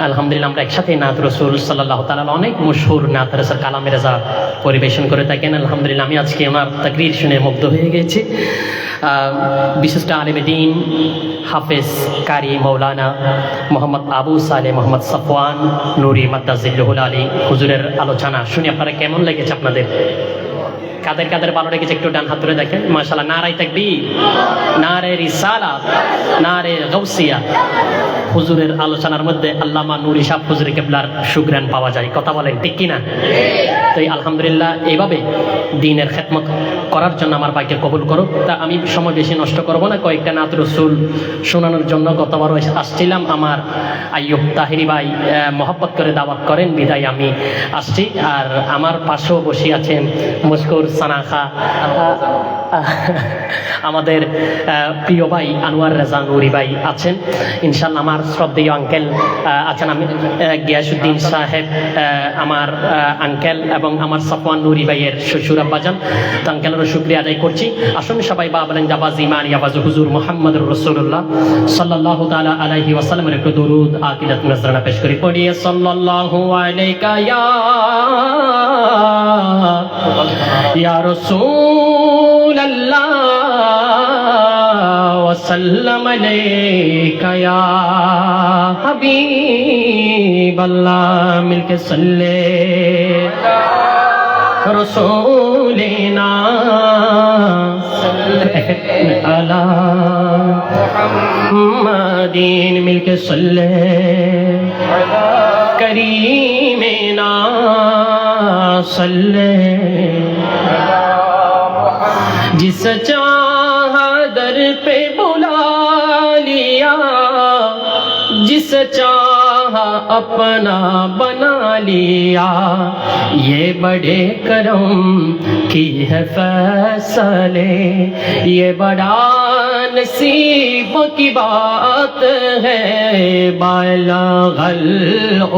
আলহামদুলিল্লাহ আমরা একসাথে নাত রসুল সাল্লাল্লাহু তাআলা অনেক মশহুর নাত রসুল কালামে রাজা পরিবেশন করে থাকেন। আলহামদুলিল্লাহ আমি আজকে ওনার তাকরীর শুনে মুগ্ধ হয়ে গেছি। বিশিষ্ট আলেম দ্বীন হাফেজ কারি মৌলানা মোহাম্মদ আবু সালে মোহাম্মদ সাফওয়ান নুরি মাদ্দাজিল্লুহুল আলী হুজুরের আলোচনা শুনে আপনারা কেমন লেগেছে? আপনাদের কাদের কাদের ভালো লেগেছে একটু ডান হাত তুলে দেখেন। মাশাআল্লাহ, নারায়ে তাকবীর, নারায়ে রিসালাত, নারায়ে গাউসিয়া। হুজুরের আলোচনার মধ্যে আল্লামা নুরি সাহেব হুজুর কেবলার সুগ্রাণ পাওয়া যায়। কথা বলেন ঠিক কিনা? তো আলহামদুলিল্লাহ এইভাবে দ্বীনের খেদমত করার জন্য আমার ভাইকে কবুল করুক। তা আমি সময় বেশি নষ্ট করব না, কয়েকটা নাত রসুল শোনানোর জন্য গতবার আসছিলাম। আমার আইয়ুব তাহিরি ভাই মহব্বত করে দাওয়াত করেন বিদায় আমি আসছি। আর আমার পাশেও বসে আছেন মুশকুর সানাখা, আমাদের প্রিয় ভাই আনোয়ার রেজা নুরি ভাই আছেন। ইনশাল্লাহ আমার শ্রদ্ধেয় আঙ্কেল আছেন, আমি গিয়াসউদ্দিন সাহেব আমার আঙ্কেল এবং আমার সাফওয়ান নুরি ভাইয়ের শ্বশুর আব্বাজান। তো আঙ্কেলেরও শুকরিয়া আদায় করছি। আসুন সবাই বাবলেন জাবাজ ইমান ইয়াবাজ হুজুর মুহাম্মদুর রাসূলুল্লাহ সাল্লাল্লাহু তাআলা আলাইহি ওয়াসাল্লামের একটু দরুদ আকিদাত নজরানা পেশ করি। পড়িয়ে সাল্লাল্লাহু আলাইকা ইয়া রাসূলুল্লাহ ওয়াসাল্লাম আলাইকা ইয়া হাবিবাল্লাহ। মিলকে সাল্লে রসুলিনা আলা মুহাম্মাদিন। মিলকে সাল্লে করিমিনা সাল্লে। जिस चाहा दर पे बुला लिया, जिस चाहा अपना बना लिया, ये बड़े करम की है फैसले, ये बड़ा नसीब की बात है। बालगल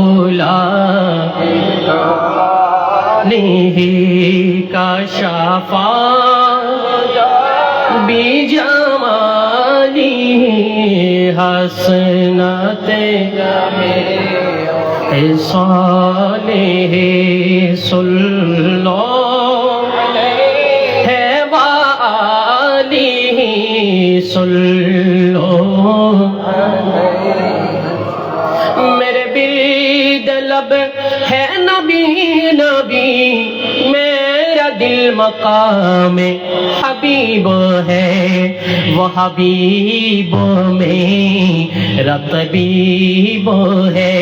उला का शाफा बीजमानी हसनते सालेह सुल्लो है वाली सुल्लो। मेरे बिद लब है नबी नबी, मेरा दिल मकाम हबीब है, वो हबीब में रतबीब है।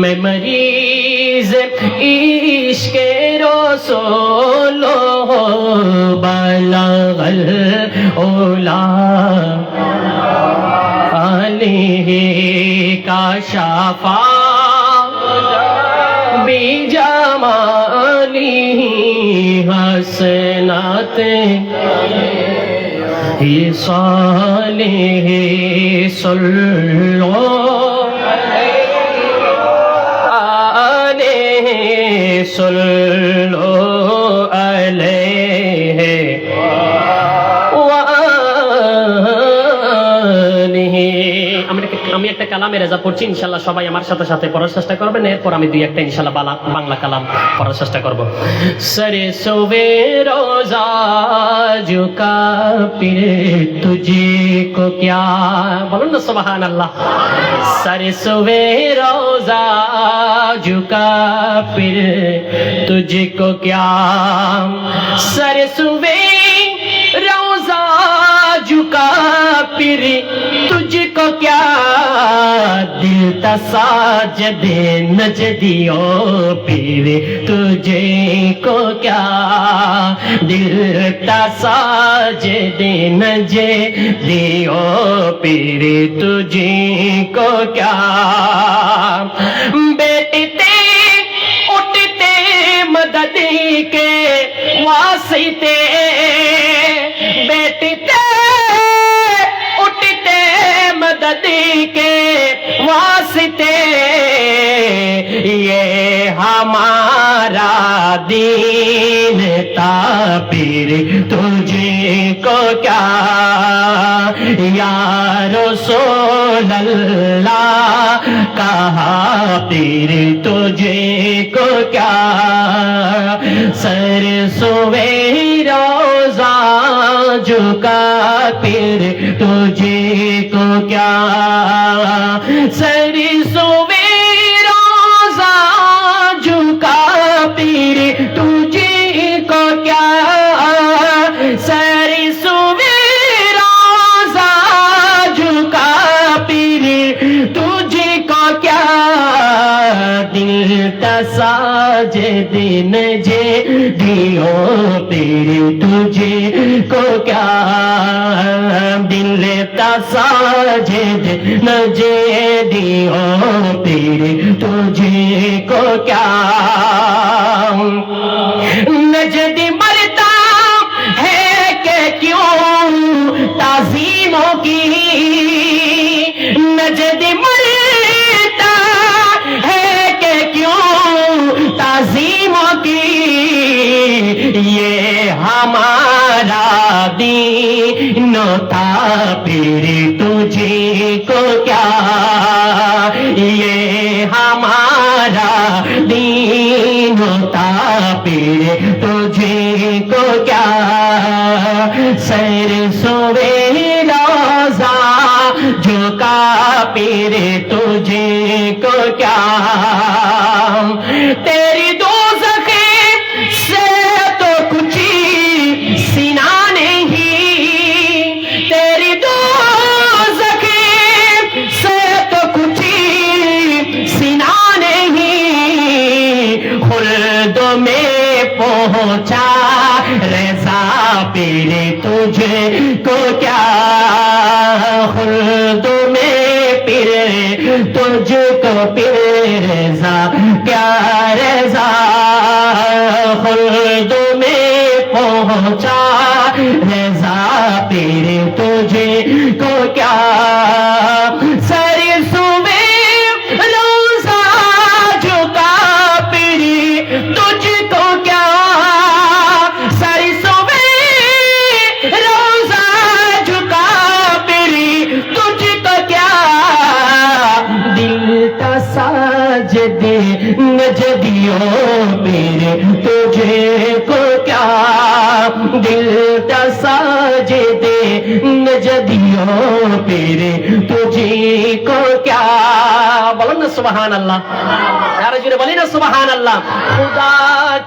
मैं मरीज इश्क रसूल बलगल ओला आलिह का शाफा बीजमानी हसनाते सालेह सल्लो आलेह सल्लो अलैहि আমি একটা কালামে রেজা পড়ছি, ইনশাল্লাহ সবাই আমার সাথে সাথে পড়ার চেষ্টা করবেন। এরপর আমি দুই একটা ইনশাল্লাহ বাংলা কালাম পড়ার চেষ্টা করব। সরে সোবে রোজা ঝুকা পিরে তুঝে কো ক্যা, বলুন না সুবহানাল্লাহ। সরে সোবে রোজা ঝুকা পিরে তুঝে কো ক্যা, সরে সোবে রোজা झुका फिर तुझको क्या, दिल तसाज दे नज दियो फिर तुझे को क्या, दिल तसाज दे नज दियो फिर तुझे को क्या। बैठते उठते मदद के वास्ते, बैठते उठते मदद के वास्ते, ये हमारा दीन था फिर तुझे को क्या, या रसूल अल्लाह का फिर तुझे को क्या, सर सोवे रोजा झुका फिर तुझे को क्या, सर सोवे रोजा झुका फिर तुझे को क्या, सर सोवे रोजा झुका फिर तुझे को क्या, दिल तसाज दिन जे दियो फिर तुझे को क्या, दिल तसाज दिन जे दियो फिर तुझे को क्या, नजदी मरता है कि क्यों ताज़ीमों की, नजदी मरता है कि क्यों ताज़ीमों की, ये हमारा दीन था फिर तुझे को क्या, ये हमारा दीन था फिर तुझे को क्या, सर सोवे रोजा झुका फिर तुझे को क्या, तेरी दोज़ख से तो कुछ सीना नहीं, तेरी दोज़ख से तो कुछ सीना नहीं, खुल्द में पहुंचा रज़ा फिर तुझे को क्या, खुल्द में फिर तुझको फिर रज़ा क्या रज़ा, खुल्द में पहुंचा रज़ा फिर तुझे को क्या, सर सुबह रोज़ा झुका फिर तुझको क्या, सर सुबह रोज़ा झुका फिर तुझको क्या, दिल का साज दे नजदियो फिर तुझे को क्या, दिल का साज दे नजदियो फिर तुझे को क्या, बोलो ना सुभान अल्लाह, यार जुरे बोली ना सुभान अल्लाह, खुदा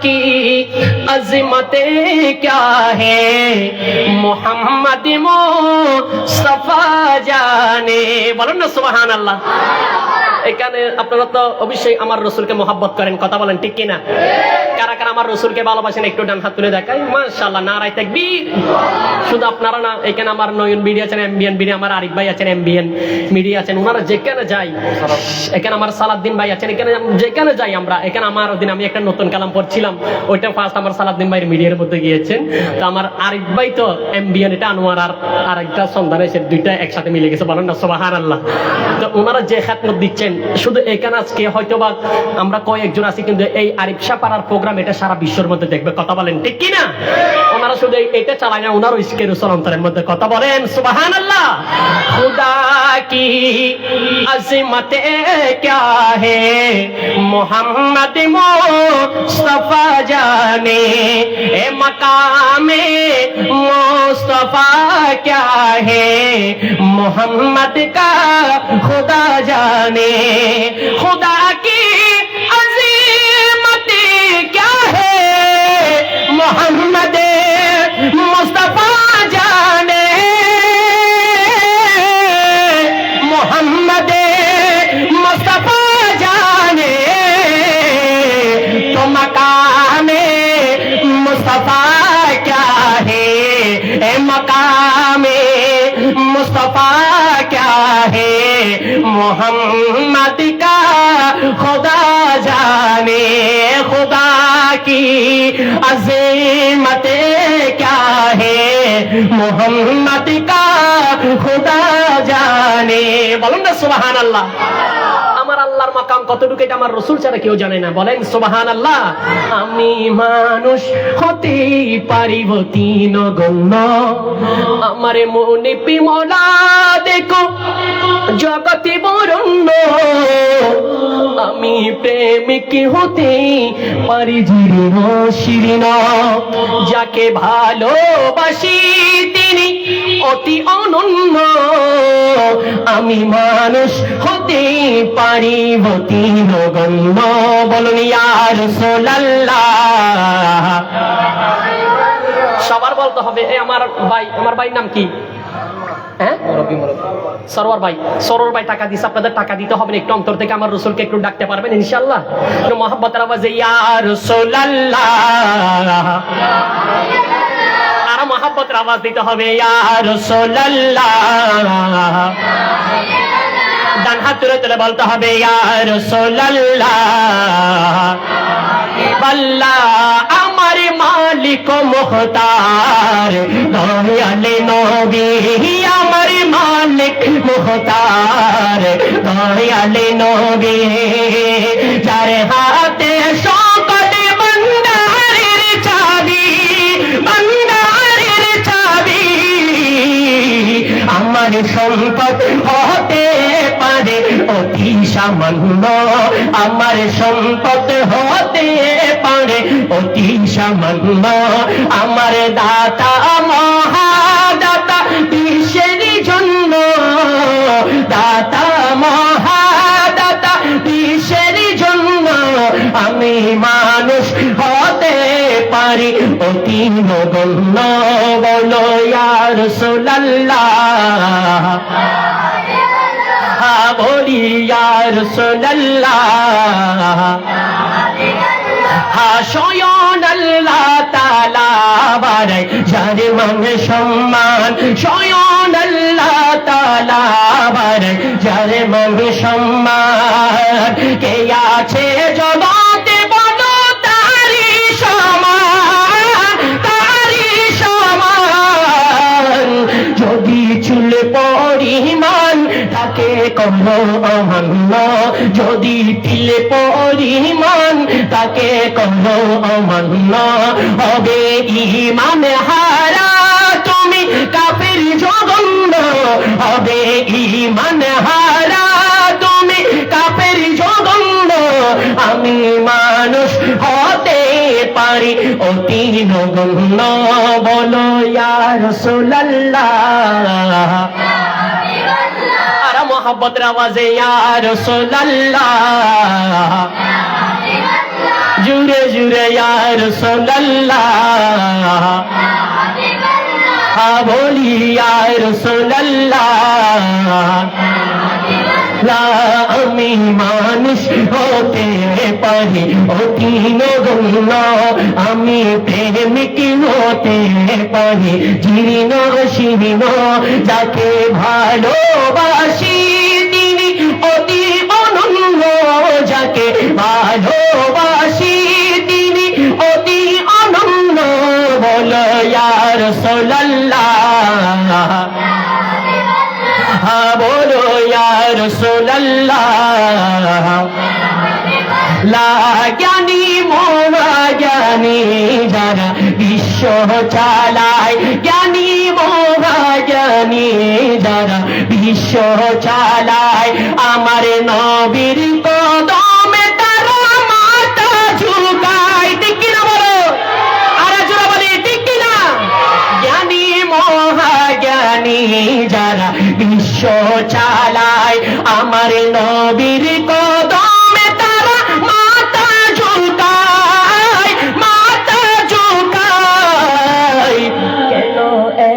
की अज़मतें क्या है मोहम्मद मुस्तफा जाने, बोलो ना सुभान अल्लाह। এখানে আপনারা তো অবশ্যই আমার রসুলকে মহব্বত করেন, কথা বলেন ঠিক কিনা, কারা কারা আমার রসুলকে ভালোবাসেন একটু ডান হাত তুলে দেখাই, মাশাআল্লাহ, নারায়ে তাকবীর। শুধু আপনারা না, এখানে আমার নয়ন মিডিয়া আছেন, এমবিএন মিডিয়া, আমার আরিফ ভাই আছেন, এমবিএন মিডিয়া আছেন, ওনারা যেখানে যাই, এখানে আমার সালাউদ্দিন ভাই আছেন, এখানে যেখানে যাই আমরা, এখানে আমার ওদিন আমি একটা নতুন কালাম পড়ছিলাম, ওইটা ফার্স্ট আমার সালাউদ্দিন ভাইয়ের মিডিয়ার মধ্যে গিয়েছেন, তো আমার আরিফ ভাই তো এমবিএন, এটা আনোয়ার আর আরেকটা সন্ধান এসে দুইটা একসাথে মিলে গেছে, বলেন না সুবহানাল্লাহ। তো ওনারা যে খেদমত দিচ্ছেন, শুধু এখানে আজকে হয়তো বা আমরা কয়েকজন আছি, কিন্তু এই আরিফ শাহ পাড়ার প্রোগ্রাম এটা সারা বিশ্বের মধ্যে দেখবে, কথা বলেন ঠিক কিনা, ওনারা শুধু এটা চালায় না, ওনারও ইশকের অন্তরের মধ্যে, কথা বলেন সুবহানাল্লাহ। খুদা কি আযমতে क्या है मोहम्मद मुस्तफा जाने, ए मकामे मुस्तफा क्या है मोहम्मद का खुदा जाने, खुदा की अज़ीमत क्या है मोहम्मद मुस्तफा जाने, मोहम्मद मुस्तफा जाने, तो मकामे मुस्तफा क्या है, ए मकामे मुस्तफा क्या है मोहम्मद का खुदा जाने, खुदा की अज़ीमत क्या है मोहम्मद का खुदा जाने, बोलो ना सुभान अल्लाह। আমার আল্লাহর মাকাম কতটুকু এটা আমার রাসূল ছাড়া কেউ জানে না। বলেন সুবহানাল্লাহ। আমি মানুষ হতে পারিব তিন গণ্য, আমারে মনে পিমলা দেখো জগতে বরণ্য, আমি প্রেমিক হতে পারি জীর্ণ শীর্ণ, যাকে ভালোবাসি তিনি অতি অনন্য, আমি মানুষ হতে পারিব তিন গণ্য। বলুন ইয়া রাসূলুল্লাহ। সবার বলতে হবে। আমার ভাইয়ের নাম কি? হ্যাঁ, সরোয়ার ভাই। সরোয়ার ভাই টাকা দিচ্ছে, আপনাদের টাকা দিতে হবে না। একটু অন্তর থেকে আমার রাসূলকে একটু ডাকতে পারবেন ইনশাআল্লাহ? একটু মহব্বতের আওয়াজে ইয়া রাসূলুল্লাহ। আর মহব্বতের আওয়াজ দিতে হবে ইয়া রাসূলুল্লাহ। ডান হাত তুলে তুলে বলতে হবে ইয়া রাসূলুল্লাহ। আল্লাহ আমার মালিক মুখতার, দয়ালে নবী আমার মালিক মুখতার, দয়ালে নবী, যার হাতে সকল ভান্ডারের চাবি, ভান্ডারের চাবি, আমার সম্পদ হতে পারে অতি সামান্য, আমার সম্পদ হতে পারে অতি সামান্য, আমার দাতা মহাদাতা বিশ্বের জন্য, দাতা মহাদাতা বিশ্বের জন্য, আমি মানুষ হতে পারি অতি নগণ্য। বলো ইয়া রাসূলুল্লাহ। বলি ইয়া রাসূলুল্লাহ। স্বয়ং আল্লাহ তাআলা বাড়াই যার মান সম্মান, স্বয়ং আল্লাহ তাআলা বাড়াই যার মান সম্মান, কে আছে জগতে বলো তারি সমান, তারি সমান, যদি চুল পরিমাণ তাকে করো অমান্য, যদি তিল পরিমাণ তাকে করো অমান্য, হবে ঈমান হারা তুমি কাফির জঘন্য, হবে ঈমান হারা তুমি কাফির জঘন্য, আমি মানুষ হতে পারি অতি নগণ্য। বলো ইয়া রাসূলুল্লাহ। আর মোহাব্বতের আওয়াজে ইয়া রাসূলুল্লাহ। জুড়ে জুড়ে ইয়া রাসূলুল্লাহ। বলি ইয়া রাসূলুল্লাহ। আমি মানুষ হতে পারি অতি নগণ্য, আমি প্রেমিক হতে পারি জীর্ণ শীর্ণ, যাকে ভালোবাসি তিনি অতি অনন্য, যাকে ভালোবাসি তিনি অতি অনন্য। বলো ইয়া রাসূলুল্লাহ। বলো ইয়া রাসূলুল্লাহ। জ্ঞানী মহাজ্ঞানী যারা বিশ্ব চালায়, জ্ঞানী মহাজ্ঞানী যারা বিশ্ব চালায়, আমার নবীর কদমে তারা মাথা ঝুঁকায়। ঠিক কিনা বলো? আর জোরে বলি ঠিক কিনা? জ্ঞানী মহাজ্ঞানী যারা বিশ্ব চালায়, আমার নবীর কদমে তারা মাথা ঝুঁকায়, মাথা ঝুঁকায়। কেন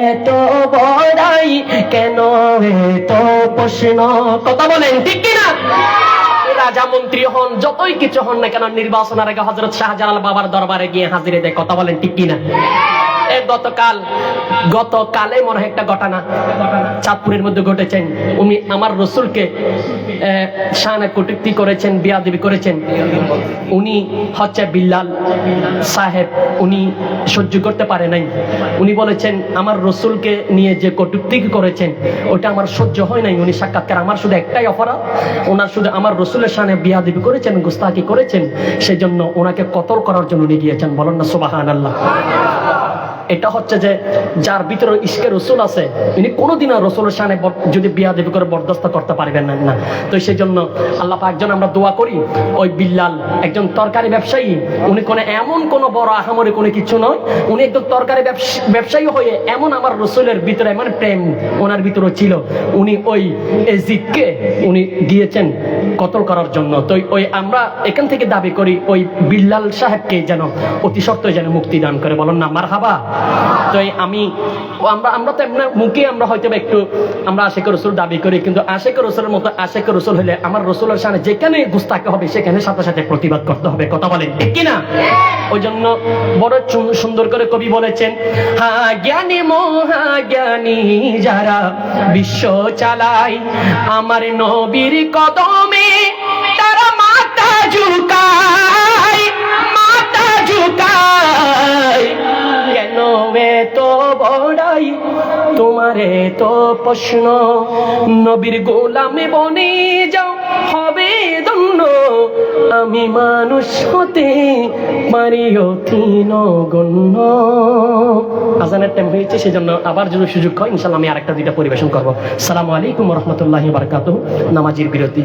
এত বড়াই, কেন এত প্রশ্ন? কথা বলেন ঠিক কিনা? রাজা মন্ত্রী হন, যতই কিছু হন না কেন, নির্বাচনের আগে হযরত শাহজালাল বাবার দরবারে গিয়ে হাজিরে দেয়। কথা বলেন ঠিক কিনা? গতকালে মনে হয় একটা ঘটনা চাঁদপুরের মধ্যে ঘটেছেন। উনি আমার রসুলকে শানে কটূক্তি করেছেন, বেয়াদবি করেছেন। উনি হচ্ছে বিল্লাল সাহেব, উনি সহ্য করতে পারে নাই। উনি বলেছেন আমার রসুলকে নিয়ে যে কটূক্তি করেছেন ওটা আমার সহ্য হয় নাই। উনি সাক্ষাৎকার, আমার শুধু একটাই অপরাধ, ওনার শুধু আমার রসুলের শানে বেয়াদবি করেছেন, গুস্তাখি করেছেন, সেজন্য ওনাকে কতল করার জন্য নিয়ে গিয়েছেন। বলেন না সুবহানাল্লাহ। এটা হচ্ছে যে যার ভিতরে ইশকে রসুল আছে, ইনি কোনোদিনও রসুলের শানে যদি বেয়াদবি করে বরদাস্ত করতে পারবেন না। তো সেই জন্য আল্লাহ পাক একজন আমরা দোয়া করি, ওই বিল্লাল একজন তরকারি ব্যবসায়ী, উনি কোনো এমন কোনো বড় আহামরি কোনো কিছু নয়, উনি একজন তরকারি ব্যবসায়ী হয়ে এমন আমার রসুলের ভিতরে এমন প্রেম ওনার ভিতরে ছিল, উনি ওই এজিদকে উনি দিয়েছেন কতল করার জন্য। তো ওই আমরা এখান থেকে দাবি করি ওই বিল্লাল সাহেবকে যেন অতি সত্ত্বই যেন মুক্তি দান করে। বলেন না মারহাবা। তো আমরা তো এমনি মুখে আমরা হয়তো একটু আমরা আশিক রসুল দাবি করি, কিন্তু আশিক রসুলের মতো আশিক রসুল হলে আমার রসুলের সামনে যেখানে গুস্তাখি হবে সেখানে সাথে সাথে প্রতিবাদ করতে হবে। কথা বলেন ঠিক কিনা? ওই জন্য বড় সুন্দর করে কবি বলেছেন, হা জ্ঞানী মহা জ্ঞানী যারা বিশ্ব চালায়, আমার নবীর কদমে তারা মাথা ঝুঁকায়, মাথা ঝুঁকায়। কেন তো বড়াই তোমারে তো প্রশ্ন, নবীর গোলামে বনে যাও হবে ধন্য, আমি মানুষ হতে পারি অতি নগণ্য। আজানের টাইম হয়েছে, সেজন্য আবার যদি সুযোগ হয় ইনশাআল্লাহ আমি আরেকটা দুইটা পরিবেশন করবো। আসসালামু আলাইকুম ওয়া রাহমাতুল্লাহি ওয়া বারাকাতুহু। নামাজের বিরতি।